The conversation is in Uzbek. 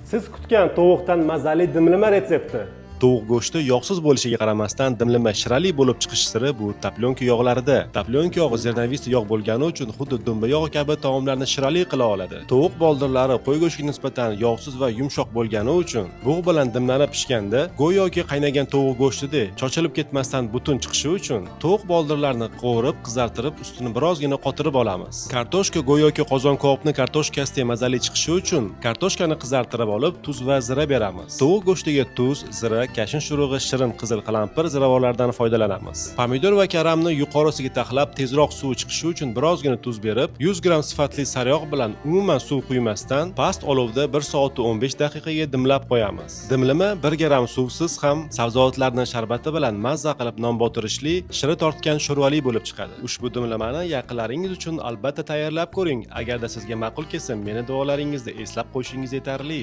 Siz kutgan tovuqdan mazali dimlama retsepti. Tovuq go'shti yog'siz bo'lishiga qaramasdan dimlama shirali bo'lib chiqish siri bu taplyonka yog'larida. Taplyonka yog'i zernavist yog' bo'lgani uchun xuddi dumba yog'i kabi taomlarni shirali qila oladi. Tovuq boldirlari qo'y go'shtiga nisbatan yog'siz va yumshoq bo'lgani uchun bug' bilan dimlanib pishganda go'yoki qaynagan tovuq go'shtidek chochilib ketmasdan butun chiqishi uchun tovuq boldirlarini qovurib, qizartirib, ustini birozgina qotirib olamiz. Kartoshka go'yoki qozon kobobni kartoshkasidek mazali chiqishi uchun kartoshkani qizartirib olib, tuz va zira beramiz. Tovuq go'shtiga tuz, zira, kashin shurug'i, shirin qizil qalampir ziravorlardan foydalanamiz. Pomidor va karamni yuqorisiga taxlab tezroq suv chiqishi uchun birozgina tuz berib, 100 gram sifatli sariyog' bilan umuman suv quymasdan past olovda 1 soat 15 daqiqaga dimlab qo'yamiz. Dimlama 1 gram suvsiz ham sabzavotlarning sharbati bilan mazza qilib non botirishli, shiri tortgan sho'rvali bo'lib chiqadi. Ushbu dimlamani yaqinlaringiz uchun albatta tayyorlab ko'ring. Agarda sizga ma'qul kelsa, meni duolaringizda eslab qo'yishingiz yetarli.